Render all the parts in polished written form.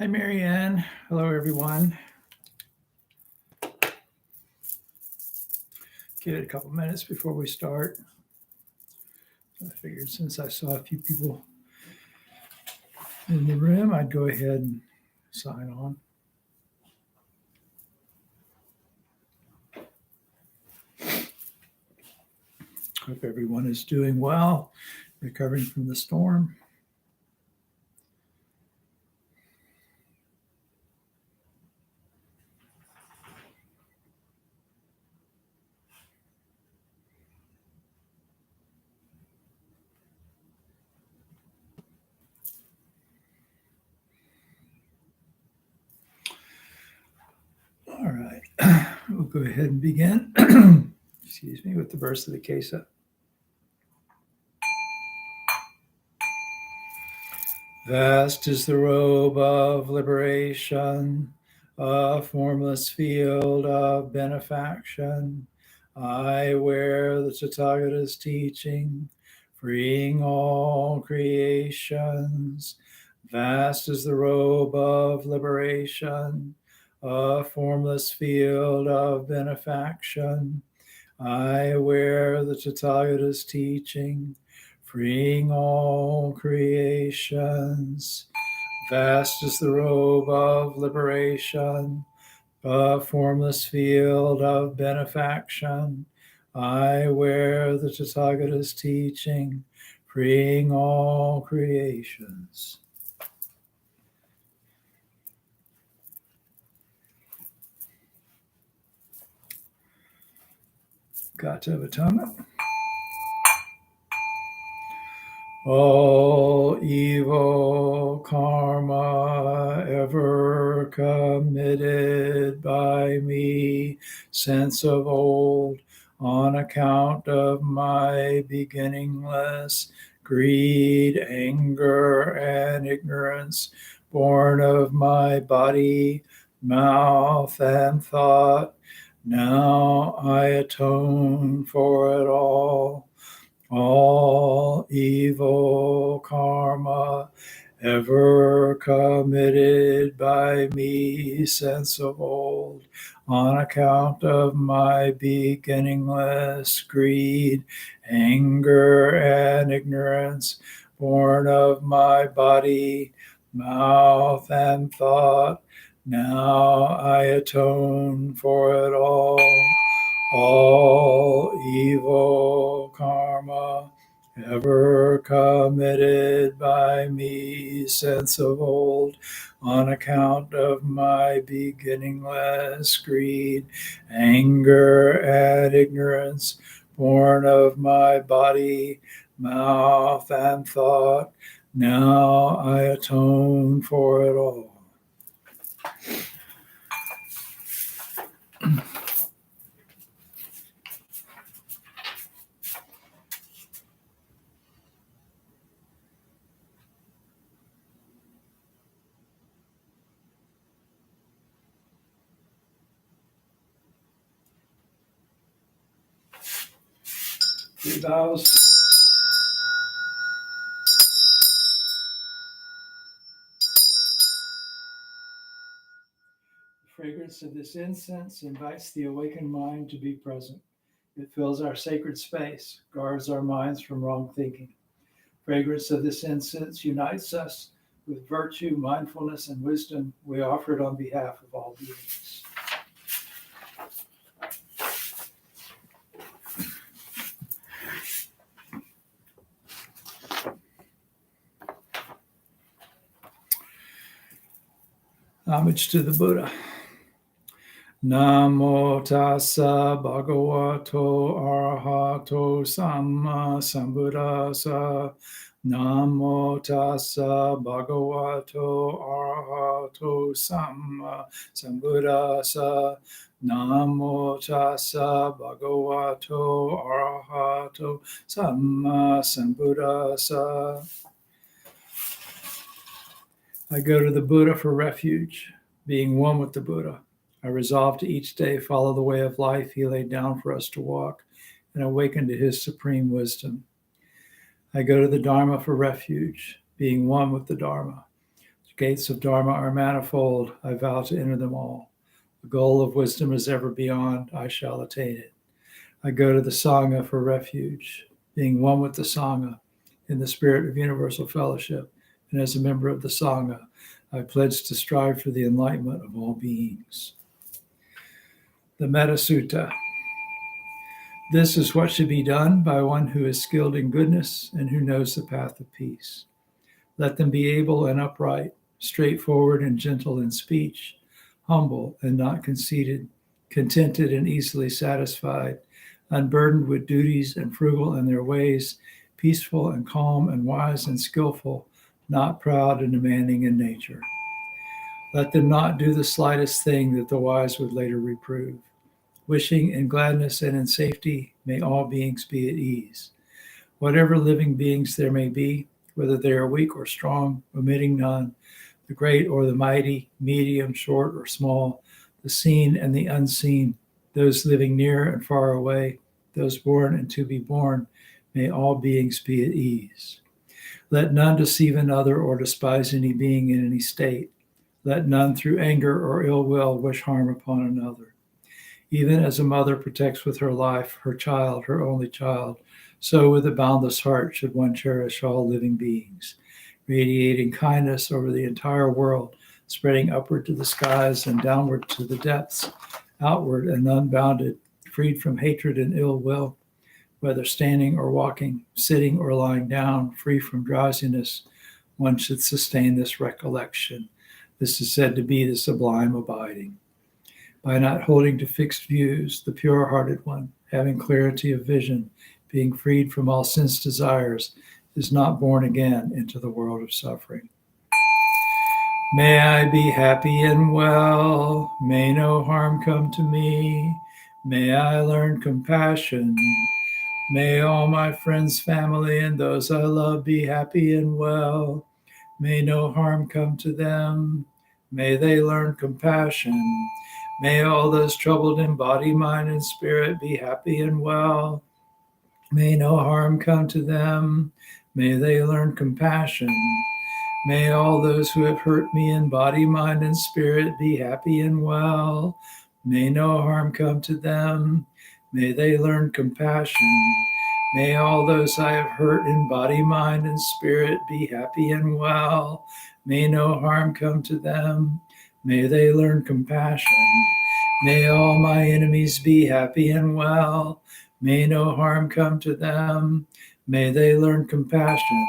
Hi, Marianne. Hello, everyone. Give it a couple minutes before we start. I figured since I saw a few people in the room, I'd go ahead and sign on. Hope everyone is doing well, recovering from the storm. All right, we'll go ahead and begin. Excuse me, with the verse of the Kesa. Vast is the robe of liberation, a formless field of benefaction. I wear the Tathagata's teaching, freeing all creations. Vast is the robe of liberation, a formless field of benefaction. I wear the Tathagata's teaching, freeing all creations. Vast is the robe of liberation, a formless field of benefaction. I wear the Tathagata's teaching, freeing all creations. Gatavatama. All evil karma ever committed by me since of old, on account of my beginningless greed, anger, and ignorance, born of my body, mouth, and thought, now I atone for it all. All evil karma ever committed by me since of old, on account of my beginningless greed, anger, and ignorance, born of my body, mouth, and thought, now I atone for it all. All evil karma ever committed by me since of old, on account of my beginningless greed, anger, and ignorance, born of my body, mouth, and thought, now I atone for it all. Three vows. The fragrance of this incense invites the awakened mind to be present. It fills our sacred space, guards our minds from wrong thinking. Fragrance of this incense unites us with virtue, mindfulness, and wisdom. We offer it on behalf of all beings. Homage to the Buddha. Namo tassa bhagavato arahato samma sambuddhassa. Namo tassa bhagavato arahato samma sambuddhassa. Namo tassa bhagavato arahato samma sambuddhassa. I go to the Buddha for refuge, being one with the Buddha. I resolve to each day follow the way of life he laid down for us to walk and awaken to his supreme wisdom. I go to the Dharma for refuge, being one with the Dharma. Gates of Dharma are manifold. I vow to enter them all. The goal of wisdom is ever beyond. I shall attain it. I go to the Sangha for refuge, being one with the Sangha in the spirit of universal fellowship. And as a member of the Sangha, I pledge to strive for the enlightenment of all beings. The Metta Sutta. This is what should be done by one who is skilled in goodness and who knows the path of peace. Let them be able and upright, straightforward and gentle in speech, humble and not conceited, contented and easily satisfied, unburdened with duties and frugal in their ways, peaceful and calm and wise and skillful, not proud and demanding in nature. Let them not do the slightest thing that the wise would later reprove. Wishing in gladness and in safety, may all beings be at ease. Whatever living beings there may be, whether they are weak or strong, omitting none, the great or the mighty, medium, short or small, the seen and the unseen, those living near and far away, those born and to be born, may all beings be at ease. Let none deceive another or despise any being in any state. Let none through anger or ill will wish harm upon another. Even as a mother protects with her life her child, her only child, so with a boundless heart should one cherish all living beings, radiating kindness over the entire world, spreading upward to the skies and downward to the depths, outward and unbounded, freed from hatred and ill will, whether standing or walking, sitting or lying down, free from drowsiness. One should sustain this recollection. This is said to be the sublime abiding. By not holding to fixed views, the pure-hearted one, having clarity of vision, being freed from all sense desires, is not born again into the world of suffering. May I be happy and well. May no harm come to me. May I learn compassion. May all my friends, family, and those I love be happy and well. May no harm come to them. May they learn compassion. May all those troubled in body, mind, and spirit be happy and well. May no harm come to them. May they learn compassion. May all those who have hurt me in body, mind, and spirit be happy and well. May no harm come to them. May they learn compassion. May all those I have hurt in body, mind, and spirit be happy and well. May no harm come to them. May they learn compassion. May all my enemies be happy and well. May no harm come to them. May they learn compassion.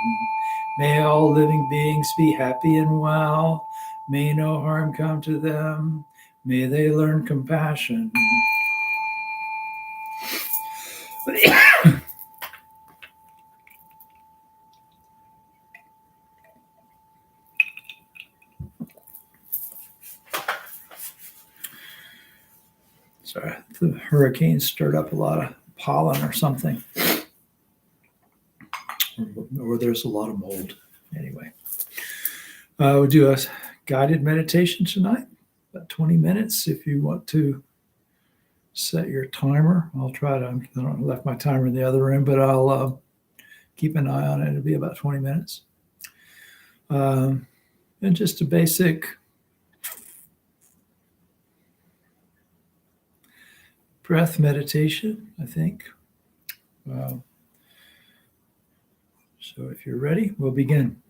May all living beings be happy and well. May no harm come to them. May they learn compassion. Sorry, the hurricane stirred up a lot of pollen or something. Or there's a lot of mold. Anyway, we'll do a guided meditation tonight, about 20 minutes. If you want to set your timer, I'll try to. I left my timer in the other room, but I'll keep an eye on it. It'll be about 20 minutes. And just a basic breath meditation, I think. So if you're ready, we'll begin.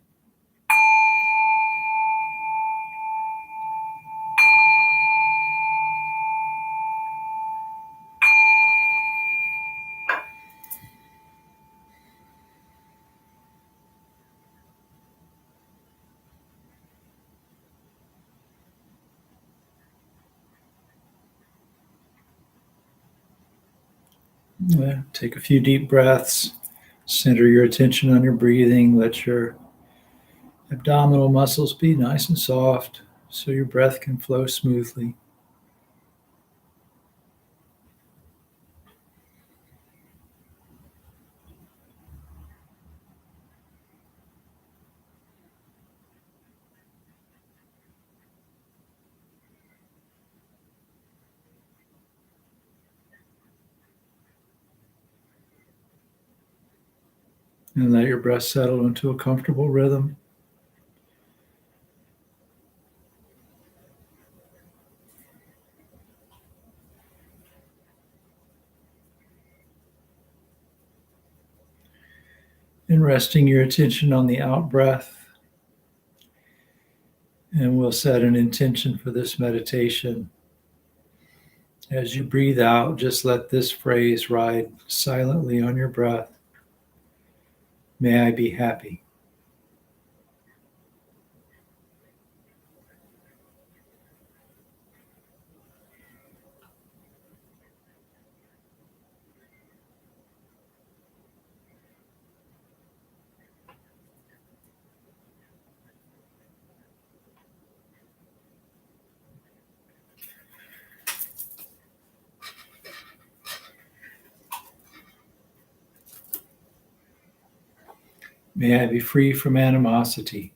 Take a few deep breaths. Center your attention on your breathing. Let your abdominal muscles be nice and soft so your breath can flow smoothly. And let your breath settle into a comfortable rhythm. And resting your attention on the out breath. And we'll set an intention for this meditation. As you breathe out, just let this phrase ride silently on your breath. May I be happy. May I be free from animosity.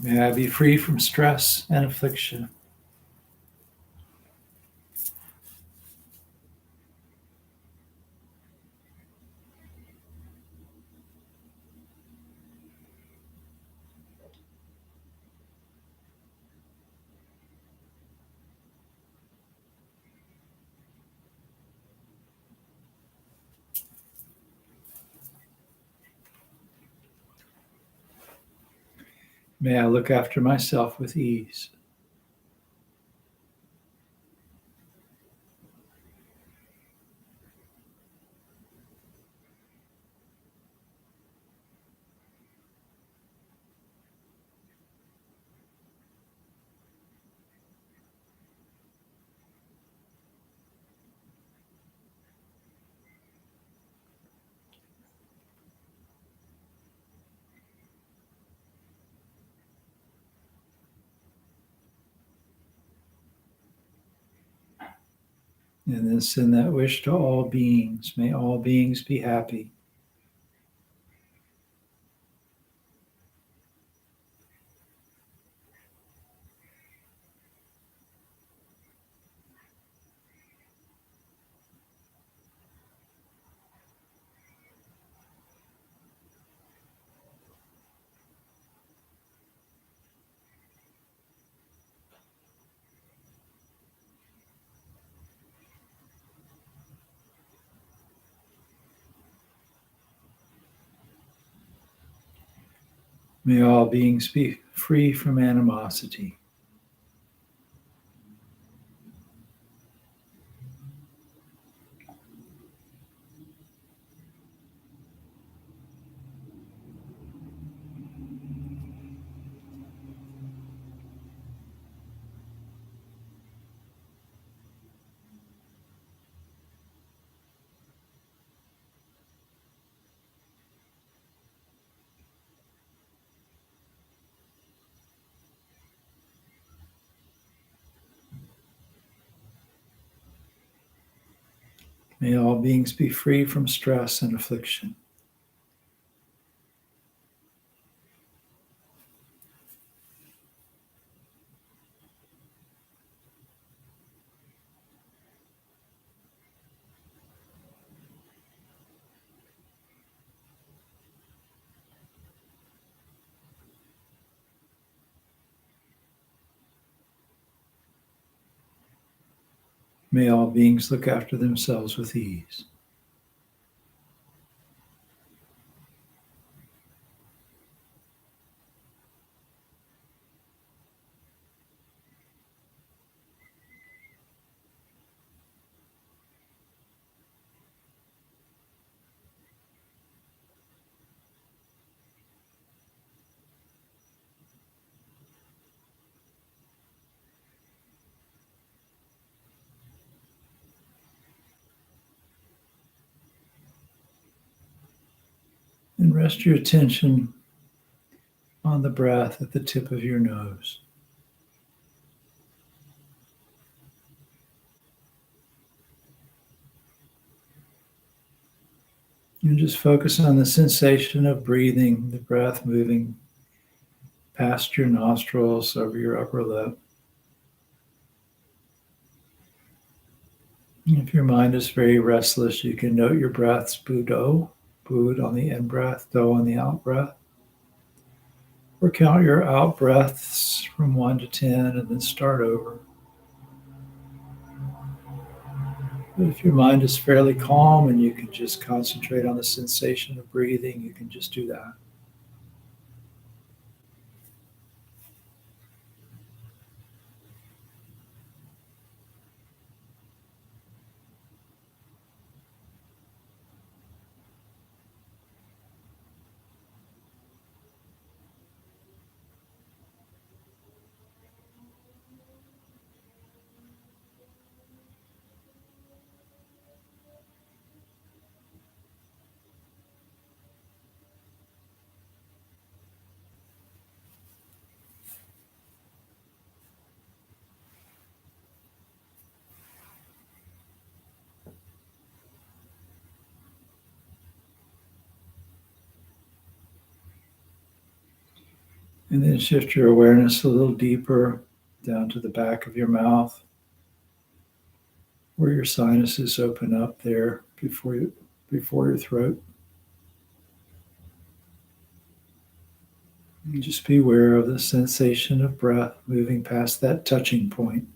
May I be free from stress and affliction. May I look after myself with ease. And then send that wish to all beings. May all beings be happy. May all beings be free from animosity. May all beings be free from stress and affliction. May all beings look after themselves with ease. And rest your attention on the breath at the tip of your nose. And just focus on the sensation of breathing, the breath moving past your nostrils, over your upper lip. If your mind is very restless, you can note your breaths, bu-do, bud on the in breath, do on the out breath. Or count your out breaths from 1 to 10 and then start over. But if your mind is fairly calm and you can just concentrate on the sensation of breathing, you can just do that. And then shift your awareness a little deeper down to the back of your mouth, where your sinuses open up there before your throat. And just be aware of the sensation of breath moving past that touching point.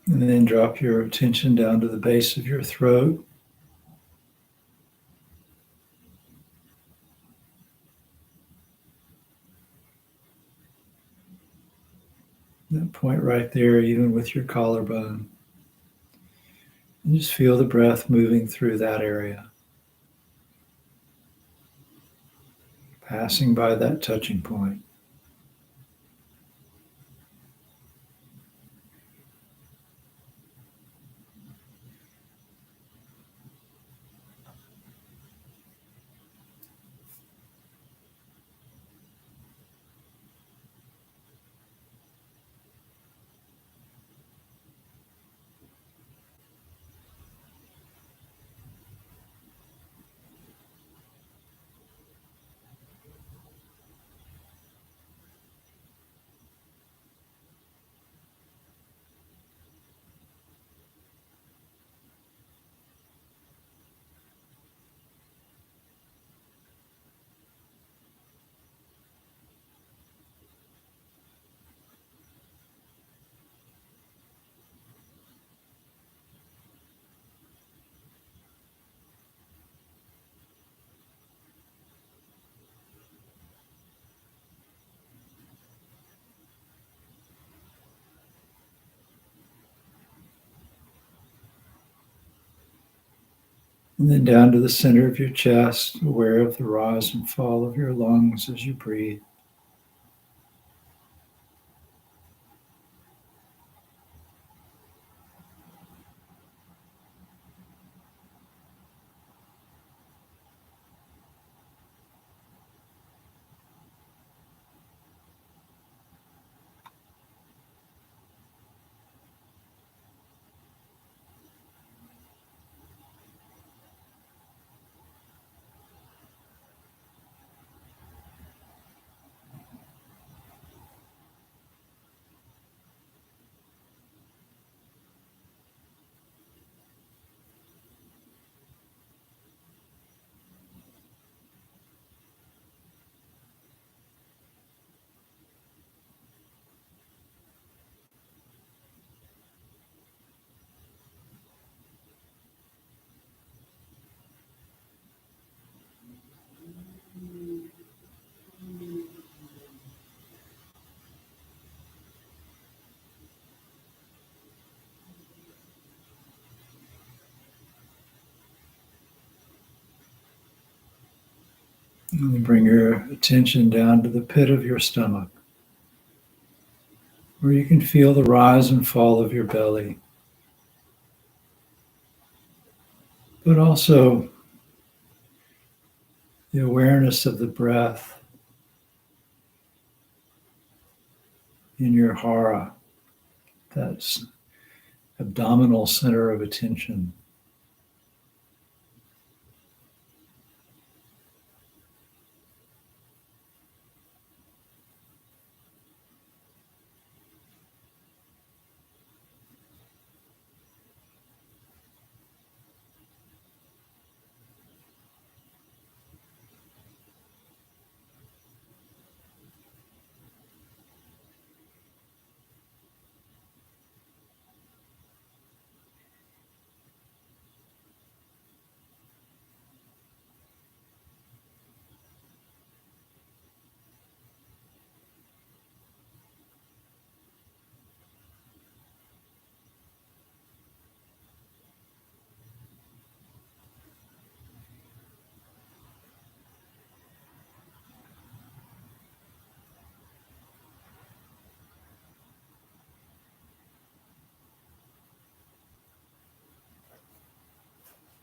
And then drop your attention down to the base of your throat. That point right there, even with your collarbone. And just feel the breath moving through that area, passing by that touching point. And then down to the center of your chest, aware of the rise and fall of your lungs as you breathe. And bring your attention down to the pit of your stomach, where you can feel the rise and fall of your belly, but also the awareness of the breath in your hara, that's abdominal center of attention.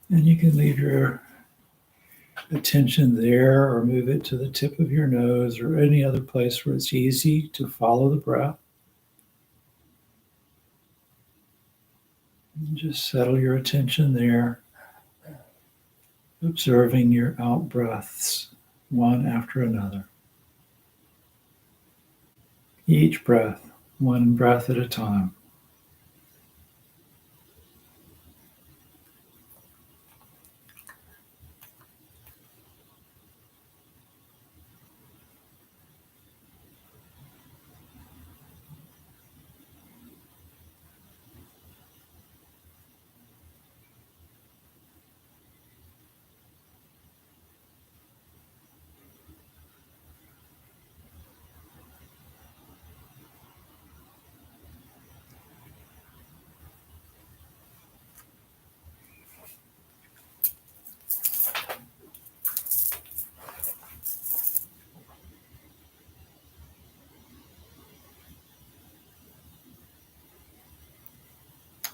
And you can leave your attention there or move it to the tip of your nose or any other place where it's easy to follow the breath. And just settle your attention there, observing your out breaths one after another. Each breath, one breath at a time.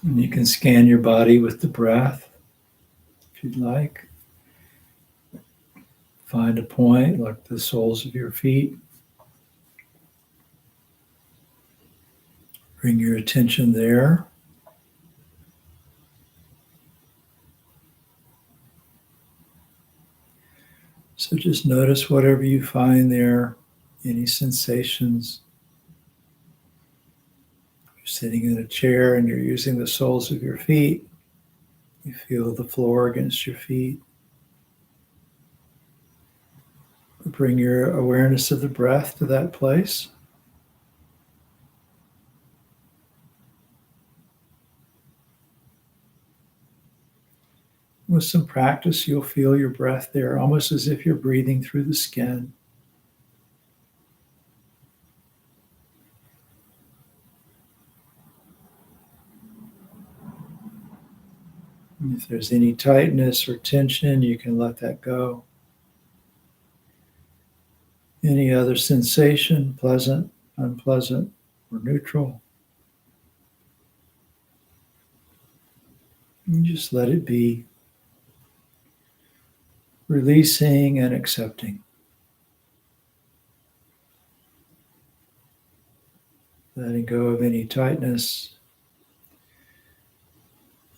And you can scan your body with the breath if you'd like. Find a point like the soles of your feet. Bring your attention there. So just notice whatever you find there, any sensations. You're sitting in a chair and you're using the soles of your feet. You feel the floor against your feet. Bring your awareness of the breath to that place. With some practice, you'll feel your breath there, almost as if you're breathing through the skin. And if there's any tightness or tension, you can let that go. Any other sensation, pleasant, unpleasant, or neutral, and just let it be, releasing and accepting. Letting go of any tightness,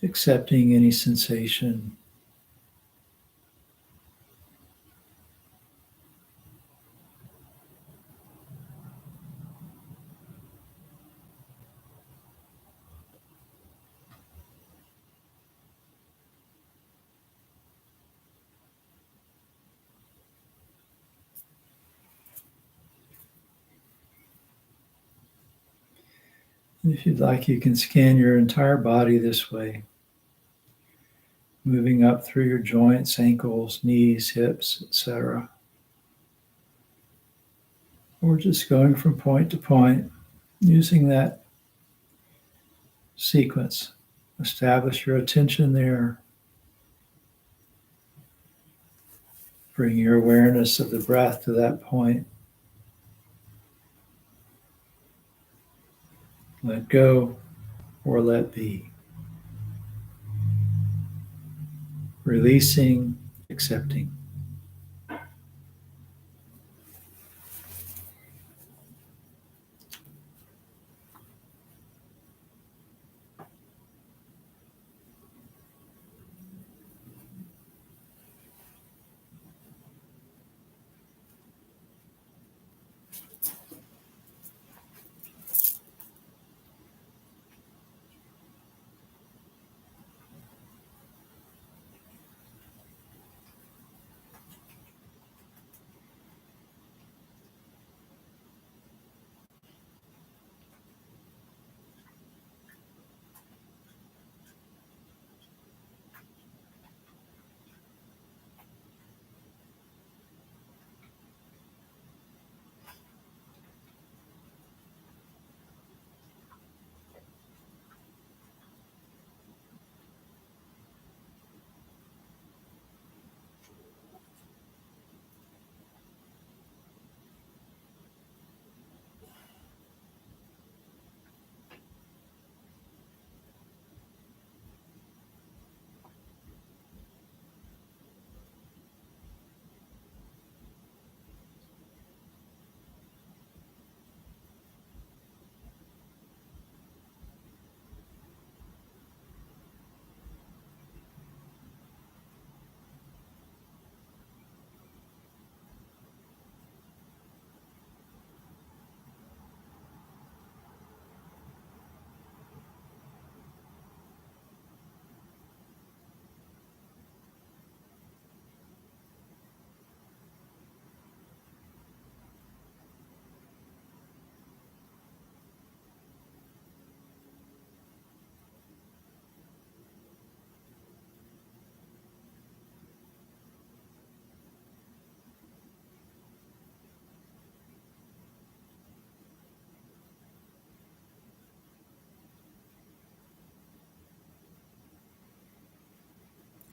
accepting any sensation. And if you'd like, you can scan your entire body this way, moving up through your joints, ankles, knees, hips, etc. Or just going from point to point, using that sequence. Establish your attention there. Bring your awareness of the breath to that point. Let go or let be. Releasing, accepting.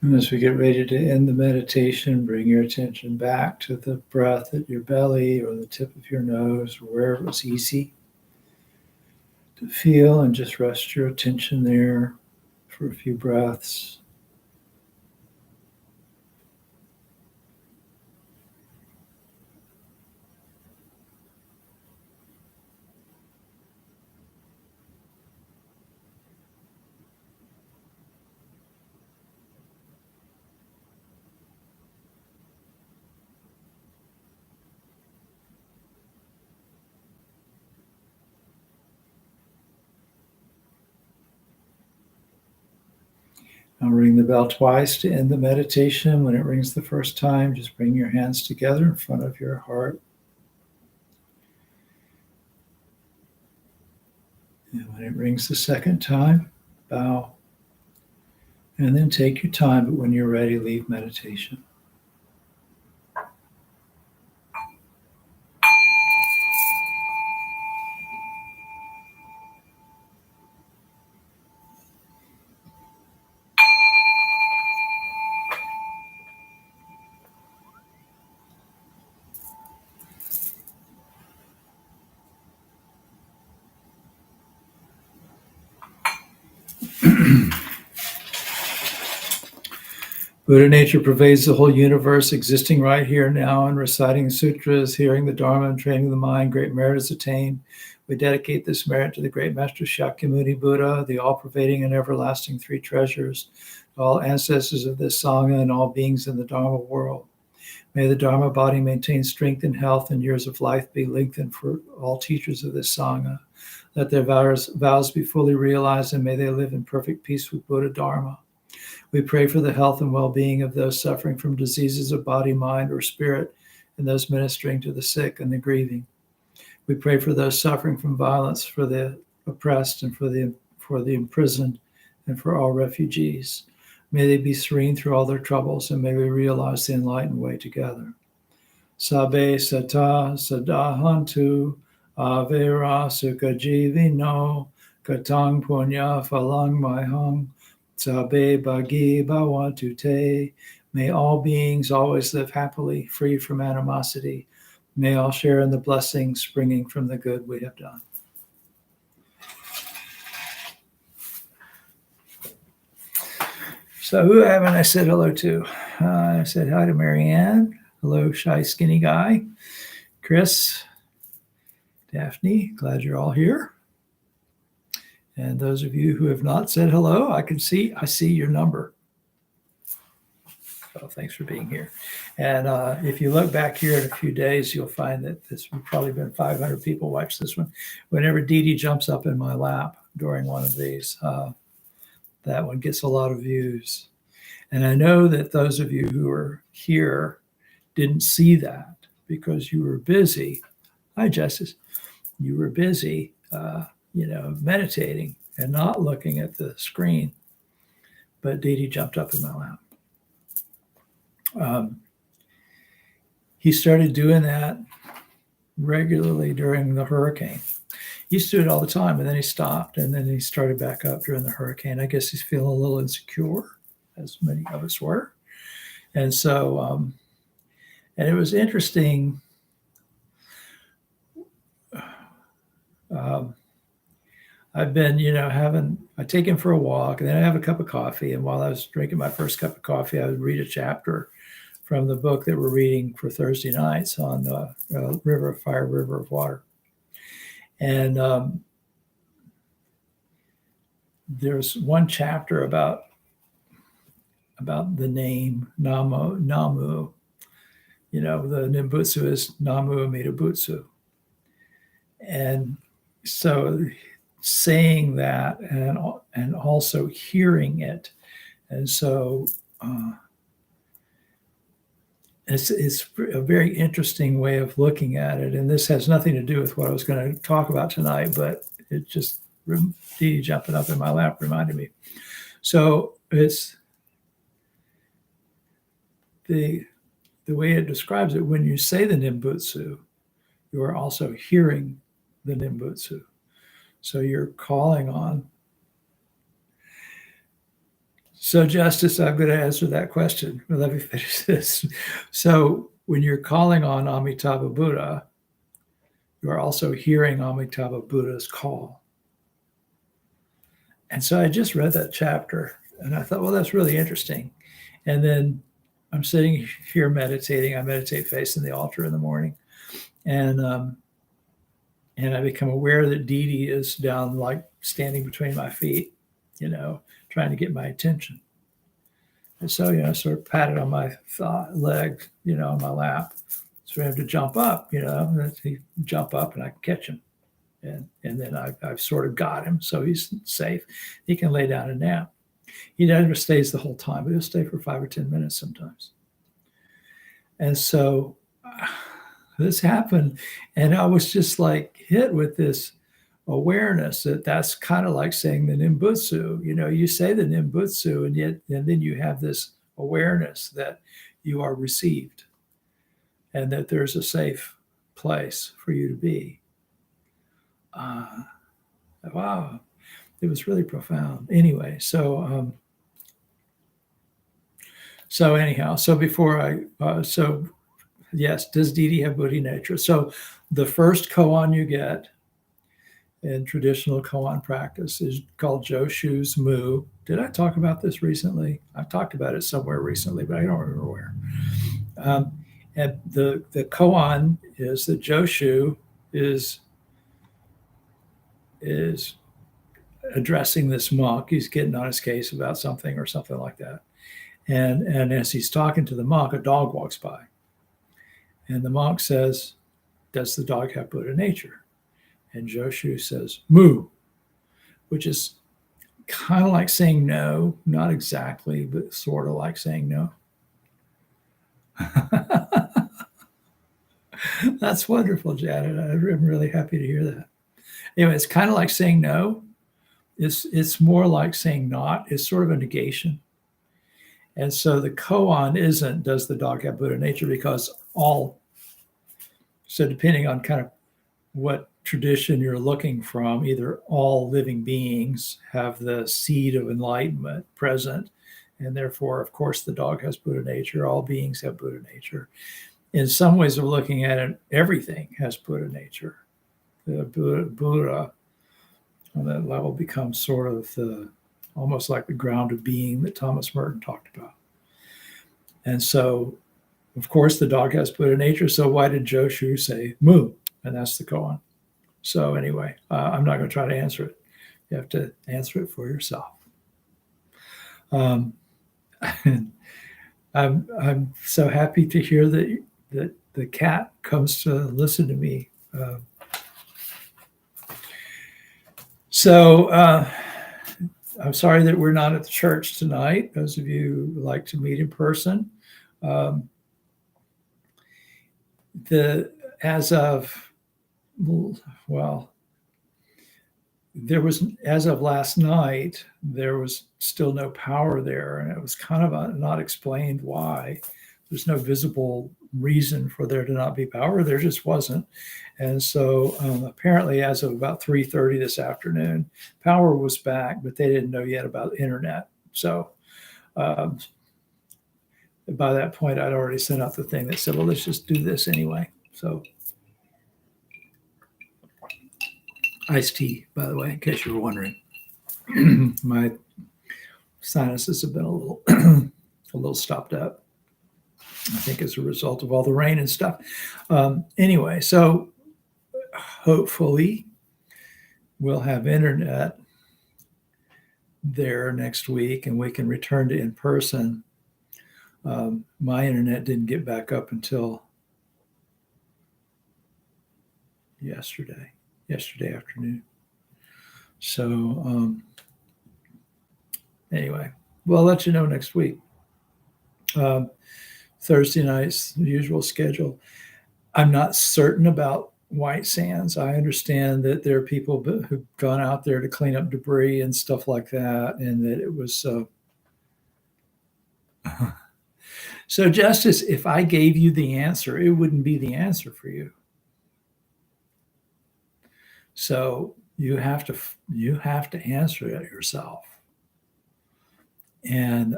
And as we get ready to end the meditation, bring your attention back to the breath at your belly or the tip of your nose, or wherever it was easy to feel, and just rest your attention there for a few breaths. I'll ring the bell twice to end the meditation. When it rings the first time, just bring your hands together in front of your heart. And when it rings the second time, bow. And then take your time, but when you're ready, leave meditation. Buddha nature pervades the whole universe, existing right here now and reciting sutras, hearing the dharma and training the mind. Great merit is attained. We dedicate this merit to the great master Shakyamuni Buddha, the all-pervading and everlasting three treasures, all ancestors of this Sangha and all beings in the Dharma world. May the Dharma body maintain strength and health, and years of life be lengthened for all teachers of this Sangha. Let their vows be fully realized, and may they live in perfect peace with Buddha Dharma. We pray for the health and well-being of those suffering from diseases of body, mind, or spirit, and those ministering to the sick and the grieving. We pray for those suffering from violence, for the oppressed, and for the imprisoned, and for all refugees. May they be serene through all their troubles, and may we realize the enlightened way together. Sabe sata sadahantu avera sukajivino katang punya phalang maihang Sabe bagi bhavantu te May all beings always live happily, free from animosity. May all share in the blessings springing from the good we have done. So who haven't I said hello to? I said hi to Marianne. Hello, shy, skinny guy. Chris, Daphne, glad you're all here. And those of you who have not said hello, I see your number. So thanks for being here. And if you look back here in a few days, you'll find that this will probably been 500 people watch this one. Whenever Dee Dee jumps up in my lap during one of these, that one gets a lot of views. And I know that those of you who are here didn't see that because you were busy. Hi, Justice. You were busy, meditating and not looking at the screen. But Dee Dee jumped up in my lap. He started doing that regularly during the hurricane. He used to do it all the time, and then he stopped, and then he started back up during the hurricane. I guess he's feeling a little insecure, as many of us were. And so, and it was interesting. I've been, I take him for a walk, and then I have a cup of coffee. And while I was drinking my first cup of coffee, I would read a chapter from the book that we're reading for Thursday nights on the River of Fire, River of Water. And there's one chapter about the name Namu. The Nimbutsu is Namu Amida Butsu. And so saying that and also hearing it. And so it's a very interesting way of looking at it. And this has nothing to do with what I was going to talk about tonight, but it just, Dee jumping up in my lap reminded me. So it's the way it describes it, when you say the Nimbutsu, you are also hearing the Nimbutsu. So you're calling on. So, Justice, I'm going to answer that question. Let me finish this. So when you're calling on Amitabha Buddha, you are also hearing Amitabha Buddha's call. And so I just read that chapter, and I thought, well, that's really interesting. And then I'm sitting here meditating. I meditate facing the altar in the morning. And I become aware that Dee Dee is down, like standing between my feet, trying to get my attention. And so, sort of patted on my leg, on my lap. So I have to jump up, he jump up and I can catch him. And then I've sort of got him, so he's safe. He can lay down and nap. He never stays the whole time, but he'll stay for 5 or 10 minutes sometimes. And so this happened, and I was just like hit with this awareness that's kind of like saying the Nimbutsu. You say the Nimbutsu, and then you have this awareness that you are received and that there's a safe place for you to be. Wow, it was really profound. Anyway, so before yes, does Dee Dee have Buddhi nature? So the first koan you get in traditional koan practice is called Joshu's Mu. Did I talk about this recently? I've talked about it somewhere recently, but I don't remember where. And the koan is that Joshu is addressing this monk. He's getting on his case about something or something like that. And as he's talking to the monk, a dog walks by. And the monk says, does the dog have Buddha nature? And Joshu says, Mu, which is kind of like saying no, not exactly, but sort of like saying no. That's wonderful, Janet. I'm really happy to hear that. Anyway, it's kind of like saying no. It's more like saying not. It's sort of a negation. And so the koan isn't, does the dog have Buddha nature? Because so depending on kind of what tradition you're looking from, either all living beings have the seed of enlightenment present And therefore, of course, the dog has Buddha nature. All beings have Buddha nature. In some ways of looking at it, everything has Buddha nature. The Buddha on that level becomes sort of almost like the grounded being that Thomas Merton talked about. And so, of course, the dog has Buddha nature. So why did Joe Shu say moo? And that's the koan. So anyway, I'm not going to try to answer it. You have to answer it for yourself. I'm so happy to hear that the cat comes to listen to me. So I'm sorry that we're not at the church tonight. Those of you who like to meet in person. As of last night, there was still no power there, and it was kind of not explained why. There's no visible reason for there to not be power. There just wasn't. And so apparently as of about 3:30 this afternoon, power was back, but they didn't know yet about internet. So by that point, I'd already sent out the thing that said, well, let's just do this anyway. So iced tea, by the way, in case you were wondering. My sinuses have been a little stopped up, I think, as a result of all the rain and stuff. Anyway, so hopefully we'll have internet there next week and we can return to in person. My internet didn't get back up until yesterday afternoon. So anyway, well, I'll let you know next week. Thursday nights, the usual schedule. I'm not certain about White Sands. I understand that there are people who've gone out there to clean up debris and stuff like that, and that it was so Justice, if I gave you the answer, it wouldn't be the answer for you. So you have to answer it yourself. And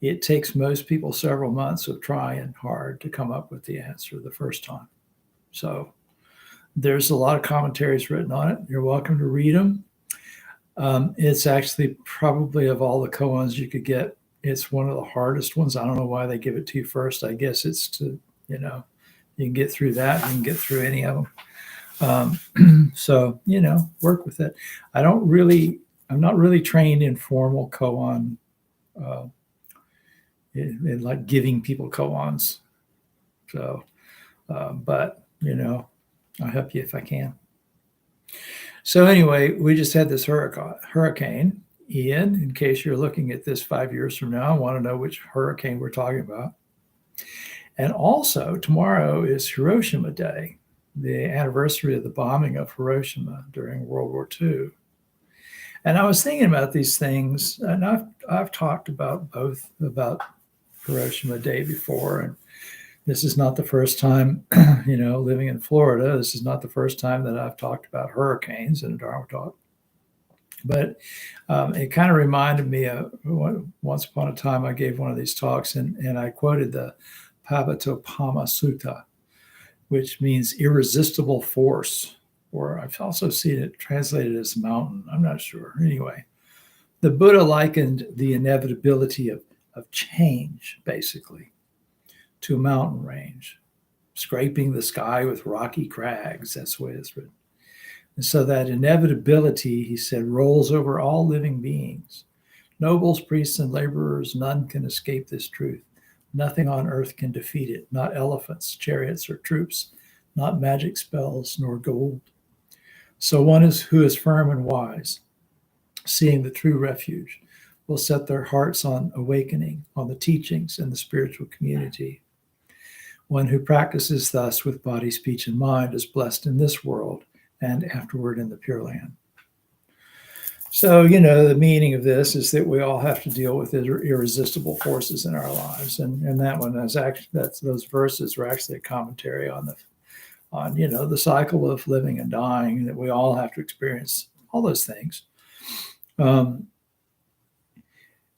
it takes most people several months of trying hard to come up with the answer the first time. So there's a lot of commentaries written on it. You're welcome to read them. It's actually probably of all the koans you could get, it's one of the hardest ones. I don't know why they give it to you first. I guess it's to, you can get through that. You can get through any of them. So, work with it. I'm not really trained in formal koan, in like giving people koans. So, but, I'll help you if I can. So anyway, we just had this hurricane, Ian. In case you're looking at this 5 years from now, I want to know which hurricane we're talking about. And also, tomorrow is Hiroshima Day, the anniversary of the bombing of Hiroshima during World War II. And I was thinking about these things, and I've talked about Hiroshima Day before, and this is not the first time, living in Florida, this is not the first time that I've talked about hurricanes in a Dharma talk. But it kind of reminded me of once upon a time I gave one of these talks, and I quoted the Pavatopama Sutta, which means irresistible force, or I've also seen it translated as mountain. I'm not sure. Anyway, the Buddha likened the inevitability of change, basically, to a mountain range, scraping the sky with rocky crags. That's the way it's written. And so that inevitability, he said, rolls over all living beings. Nobles, priests, and laborers, none can escape this truth. Nothing on earth can defeat it, not elephants, chariots, or troops, not magic spells, nor gold. So one who is firm and wise, seeing the true refuge, will set their hearts on awakening, on the teachings and the spiritual community. One who practices thus with body, speech, and mind is blessed in this world and afterward in the Pure Land. So, the meaning of this is that we all have to deal with irresistible forces in our lives. And that one is actually, those verses are actually a commentary on the cycle of living and dying, that we all have to experience all those things.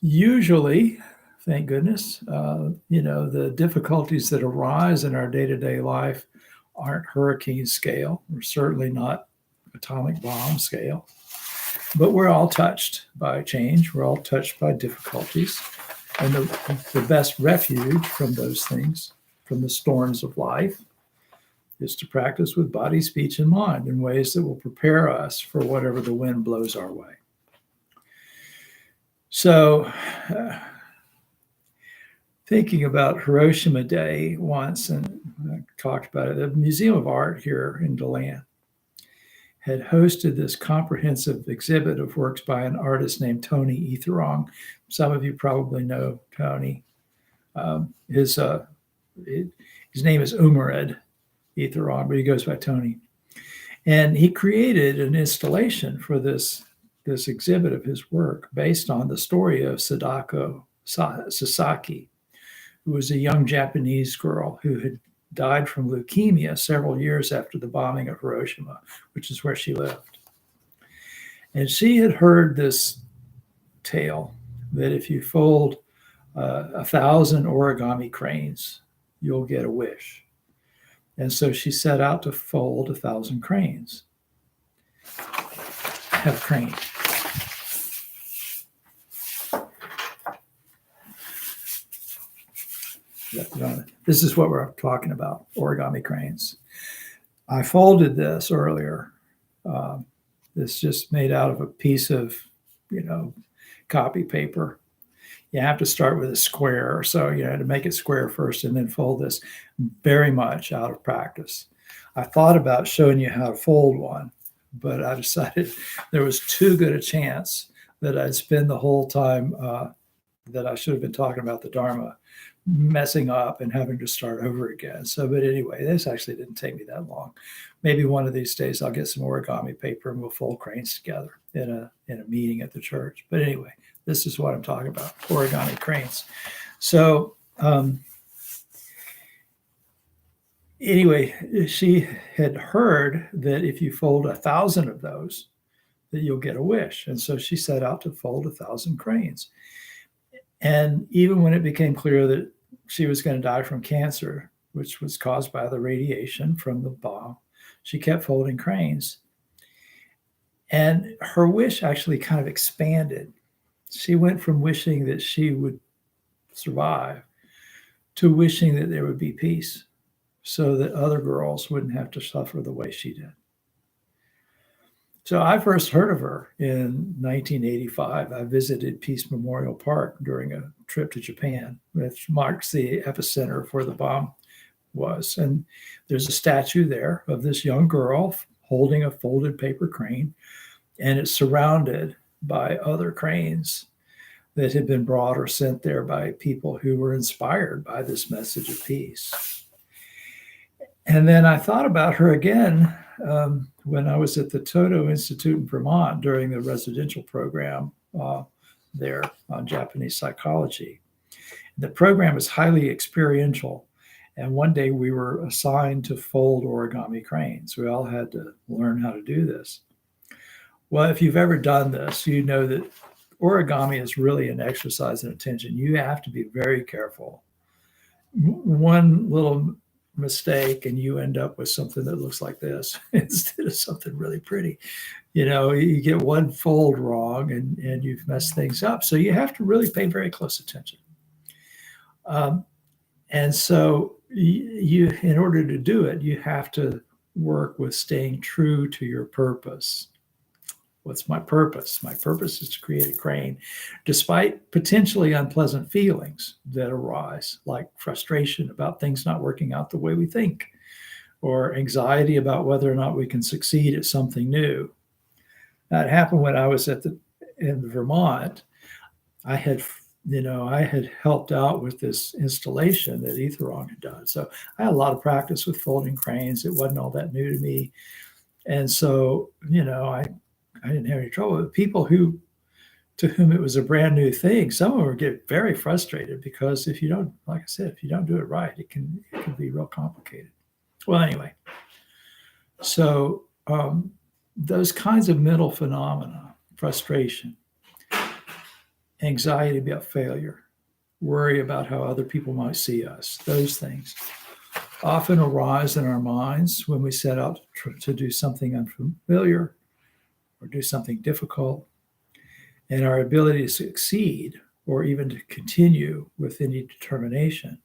Usually, thank goodness, the difficulties that arise in our day-to-day life aren't hurricane scale, or certainly not atomic bomb scale, but we're all touched by change. We're all touched by difficulties. And the best refuge from those things, from the storms of life, is to practice with body, speech, and mind in ways that will prepare us for whatever the wind blows our way. So, thinking about Hiroshima Day once, and I talked about it, the Museum of Art here in DeLand had hosted this comprehensive exhibit of works by an artist named Tony Etherong. Some of you probably know Tony. His name is Umared Etherong, but he goes by Tony. And he created an installation for this exhibit of his work based on the story of Sadako Sasaki, who was a young Japanese girl who had died from leukemia several years after the bombing of Hiroshima, which is where she lived. And she had heard this tale that if you fold 1,000 origami cranes, you'll get a wish. And so she set out to fold 1,000 cranes. Have crane. This is what we're talking about, origami cranes. I folded this earlier. This just made out of a piece of, copy paper. You have to start with a square. So, to make it square first and then fold this, very much out of practice. I thought about showing you how to fold one, but I decided there was too good a chance that I'd spend the whole time that I should have been talking about the dharma messing up and having to start over again. So, but anyway, this actually didn't take me that long. Maybe one of these days I'll get some origami paper and we'll fold cranes together in a meeting at the church. But anyway, this is what I'm talking about, origami cranes. So anyway, she had heard that if you fold 1,000 of those, that you'll get a wish. And so she set out to fold 1,000 cranes. And even when it became clear that she was going to die from cancer, which was caused by the radiation from the bomb, she kept folding cranes. And her wish actually kind of expanded. She went from wishing that she would survive to wishing that there would be peace so that other girls wouldn't have to suffer the way she did. So I first heard of her in 1985. I visited Peace Memorial Park during a trip to Japan, which marks the epicenter of where the bomb was. And there's a statue there of this young girl holding a folded paper crane, and it's surrounded by other cranes that had been brought or sent there by people who were inspired by this message of peace. And then I thought about her again when I was at the Toto Institute in Vermont during the residential program there on Japanese psychology. The program is highly experiential. And one day we were assigned to fold origami cranes. We all had to learn how to do this. Well, if you've ever done this, you know that origami is really an exercise in attention. You have to be very careful. One little mistake and you end up with something that looks like this instead of something really pretty. You get one fold wrong and you've messed things up. So you have to really pay very close attention. And so you, in order to do it, you have to work with staying true to your purpose. What's my purpose? My purpose is to create a crane, despite potentially unpleasant feelings that arise, like frustration about things not working out the way we think, or anxiety about whether or not we can succeed at something new. That happened when I was in Vermont. I had helped out with this installation that Etherong had done. So I had a lot of practice with folding cranes. It wasn't all that new to me. And so, I didn't have any trouble with people to whom it was a brand new thing. Some of them would get very frustrated because if you don't, like I said, if you don't do it right, it can be real complicated. Well, anyway, so those kinds of mental phenomena, frustration, anxiety about failure, worry about how other people might see us. Those things often arise in our minds when we set out to do something unfamiliar or do something difficult. And our ability to succeed or even to continue with any determination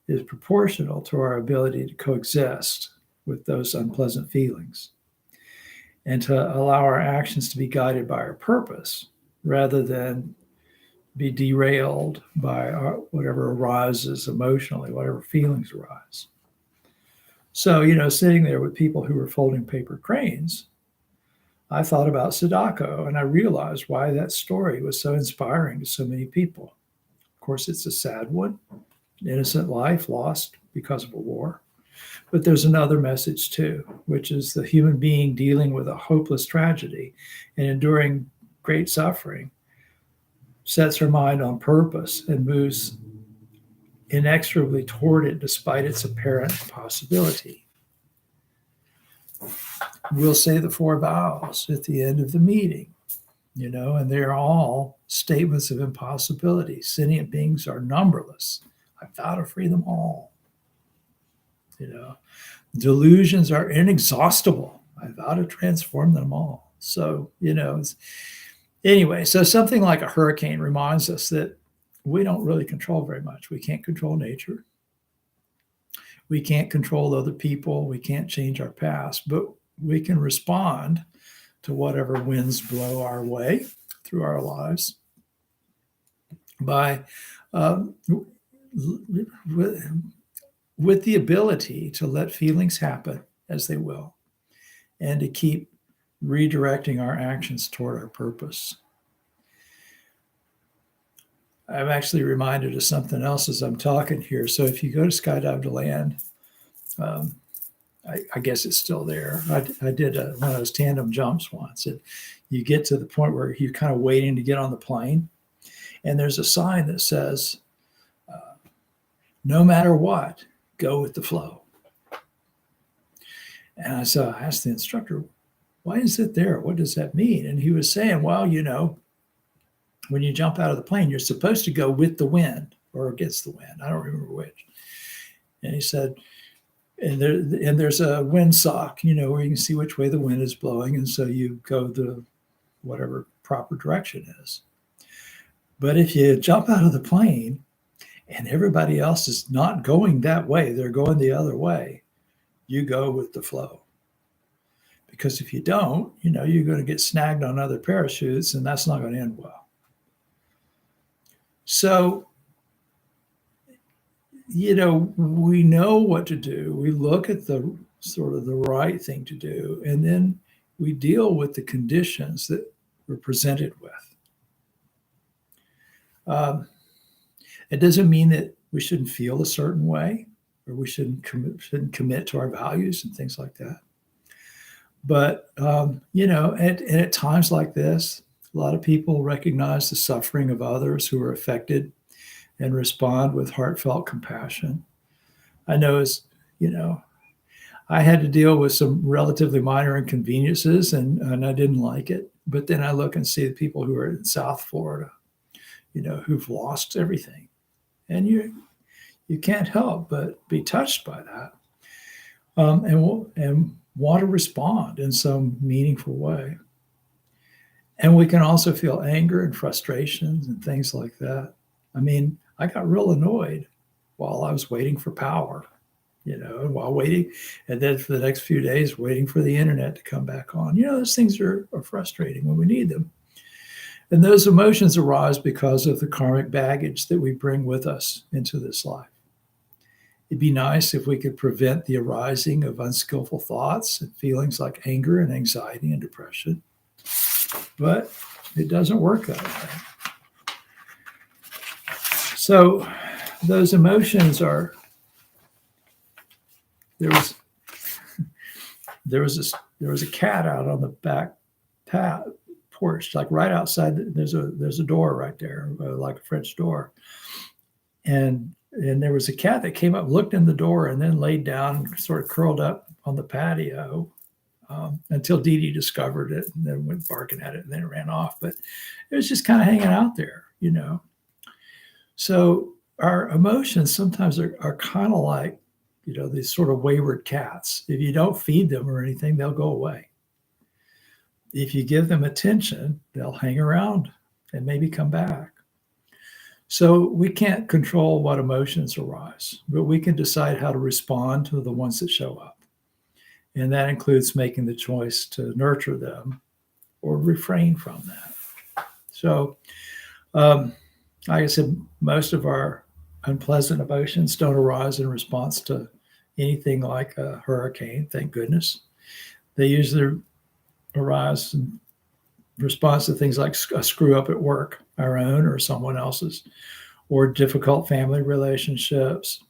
is proportional to our ability to coexist with those unpleasant feelings and to allow our actions to be guided by our purpose rather than be derailed by whatever arises emotionally, whatever feelings arise. So, sitting there with people who were folding paper cranes, I thought about Sadako and I realized why that story was so inspiring to so many people. Of course, it's a sad one, an innocent life lost because of a war. But there's another message too, which is the human being dealing with a hopeless tragedy and enduring great suffering sets her mind on purpose and moves inexorably toward it despite its apparent impossibility. We'll say the 4 vows at the end of the meeting, and they're all statements of impossibility. Sentient beings are numberless. I vow to free them all. Delusions are inexhaustible. I vow to transform them all. So, anyway, so something like a hurricane reminds us that we don't really control very much. We can't control nature. We can't control other people. We can't change our past, but we can respond to whatever winds blow our way through our lives by with the ability to let feelings happen as they will and to keep redirecting our actions toward our purpose. I'm actually reminded of something else as I'm talking here. So if you go to Skydive to Land, I guess it's still there. I did one of those tandem jumps once. You get to the point where you're kind of waiting to get on the plane, and there's a sign that says, no matter what, go with the flow. And I asked the instructor, why is it there? What does that mean? And he was saying, well, when you jump out of the plane, you're supposed to go with the wind or against the wind. I don't remember which. And he said, and there's a windsock, where you can see which way the wind is blowing. And so you go the whatever proper direction is. But if you jump out of the plane and everybody else is not going that way, they're going the other way, you go with the flow. Because if you don't, you're going to get snagged on other parachutes, and that's not going to end well. So, we know what to do. We look at the sort of the right thing to do, and then we deal with the conditions that we're presented with. It doesn't mean that we shouldn't feel a certain way, or we shouldn't commit to our values and things like that. But, at times like this, a lot of people recognize the suffering of others who are affected and respond with heartfelt compassion. I know I had to deal with some relatively minor inconveniences and I didn't like it. But then I look and see the people who are in South Florida, who've lost everything. And you can't help but be touched by that and want to respond in some meaningful way. And we can also feel anger and frustrations and things like that. I mean, I got real annoyed while I was waiting for power, while waiting. And then for the next few days, waiting for the internet to come back on. Those things are frustrating when we need them. And those emotions arise because of the karmic baggage that we bring with us into this life. It'd be nice if we could prevent the arising of unskillful thoughts and feelings like anger and anxiety and depression. But it doesn't work that way. So those emotions are, there was a cat out on the back porch, like right outside. There's a door right there, like a French door. And there was a cat that came up, looked in the door, and then laid down, sort of curled up on the patio until Dee Dee discovered it and then went barking at it and then it ran off. But it was just kind of hanging out there. you know. So our emotions sometimes are kind of like, these sort of wayward cats. If you don't feed them or anything, they'll go away. If you give them attention, they'll hang around and maybe come back. So we can't control what emotions arise, but we can decide how to respond to the ones that show up. And that includes making the choice to nurture them or refrain from that. So, like I said, most of our unpleasant emotions don't arise in response to anything like a hurricane, thank goodness. They usually arise in response to things like a screw up at work, our own or someone else's, or difficult family relationships,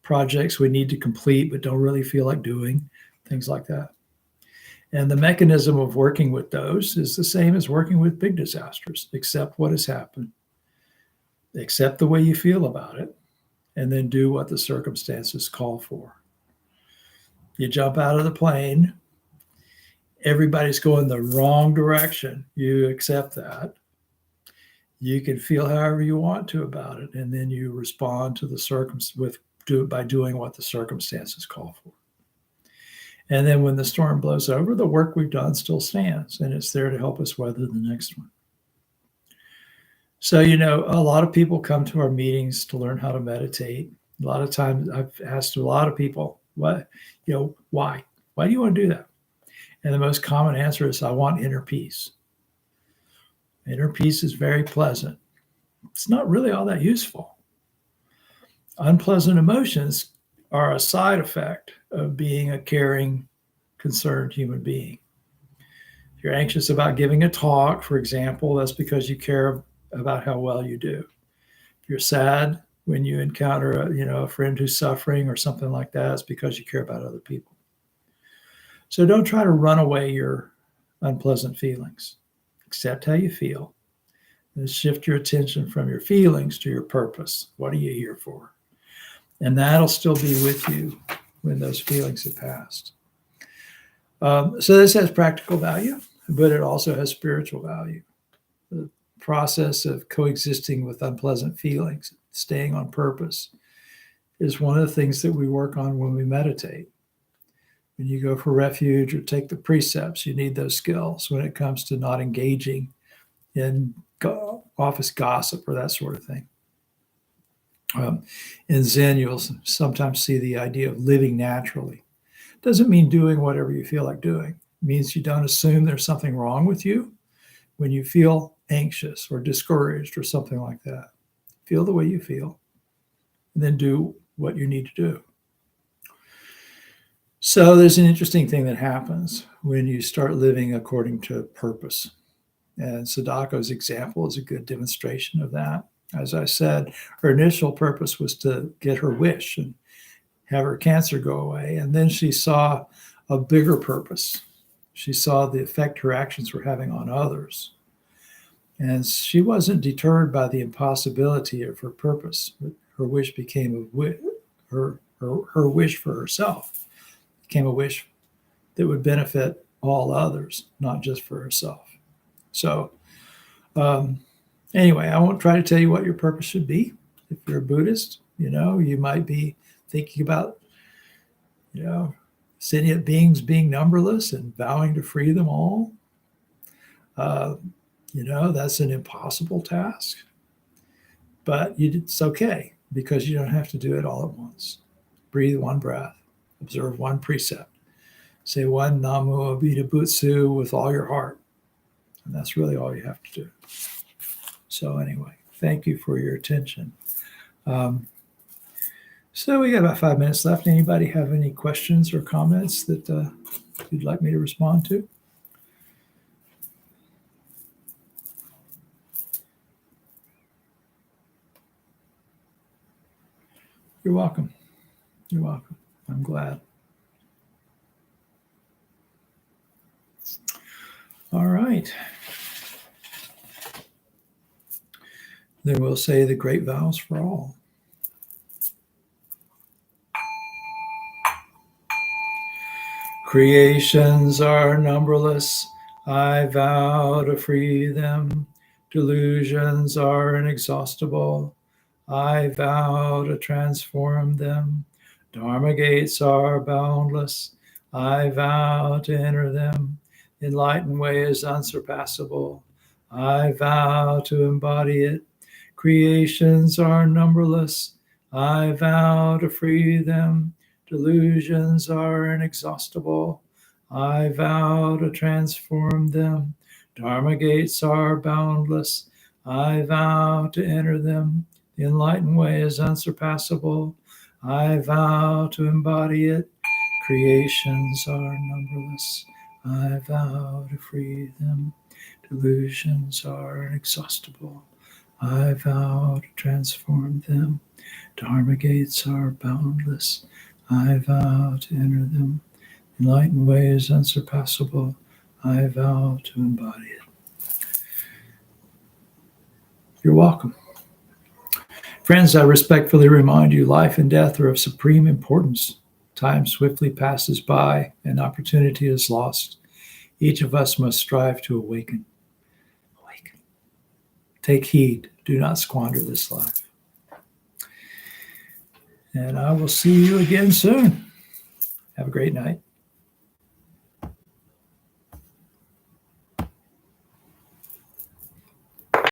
projects we need to complete but don't really feel like doing, things like that. And the mechanism of working with those is the same as working with big disasters. Accept what has happened, accept the way you feel about it, and then do what the circumstances call for. You jump out of the plane, everybody's going the wrong direction. You accept that. You can feel however you want to about it, and then you respond to the by doing what the circumstances call for. And then when the storm blows over, the work we've done still stands, and it's there to help us weather the next one. So, a lot of people come to our meetings to learn how to meditate. A lot of times I've asked a lot of people, why? Why do you want to do that? And the most common answer is, I want inner peace. Inner peace is very pleasant. It's not really all that useful. Unpleasant emotions are a side effect of being a caring, concerned human being. If you're anxious about giving a talk, for example, that's because you care about how well you do. If you're sad when you encounter a friend who's suffering or something like that, it's because you care about other people. So don't try to run away your unpleasant feelings. Accept how you feel. And shift your attention from your feelings to your purpose. What are you here for? And that'll still be with you when those feelings have passed. So this has practical value, but it also has spiritual value. The process of coexisting with unpleasant feelings, staying on purpose, is one of the things that we work on when we meditate. When you go for refuge or take the precepts, you need those skills when it comes to not engaging in office gossip or that sort of thing. In Zen, you'll sometimes see the idea of living naturally. It doesn't mean doing whatever you feel like doing. It means you don't assume there's something wrong with you when you feel anxious or discouraged or something like that. Feel the way you feel, and then do what you need to do. So there's an interesting thing that happens when you start living according to purpose. And Sadako's example is a good demonstration of that. As I said, her initial purpose was to get her wish and have her cancer go away. And then she saw a bigger purpose. She saw the effect her actions were having on others. And she wasn't deterred by the impossibility of her purpose. But her wish became her wish for herself became a wish that would benefit all others, not just for herself. So anyway, I won't try to tell you what your purpose should be. If you're a Buddhist, you might be thinking about, sentient beings being numberless and vowing to free them all. That's an impossible task. But it's okay because you don't have to do it all at once. Breathe one breath. Observe one precept. Say one Namu Abhida Butsu with all your heart. And that's really all you have to do. So anyway, thank you for your attention. So we got about 5 minutes left. Anybody have any questions or comments that you'd like me to respond to? You're welcome. You're welcome. I'm glad. All right. Then we'll say the great vows for all. Creations are numberless. I vow to free them. Delusions are inexhaustible. I vow to transform them. Dharma gates are boundless. I vow to enter them. Enlightened way is unsurpassable. I vow to embody it. Creations are numberless. I vow to free them. Delusions are inexhaustible. I vow to transform them. Dharma gates are boundless. I vow to enter them. The enlightened way is unsurpassable. I vow to embody it. Creations are numberless. I vow to free them. Delusions are inexhaustible. I vow to transform them. Dharma gates are boundless. I vow to enter them. Enlightened way is unsurpassable. I vow to embody it. You're welcome. Friends, I respectfully remind you, life and death are of supreme importance. Time swiftly passes by and opportunity is lost. Each of us must strive to awaken. Awaken. Take heed. Do not squander this life. And I will see you again soon. Have a great night.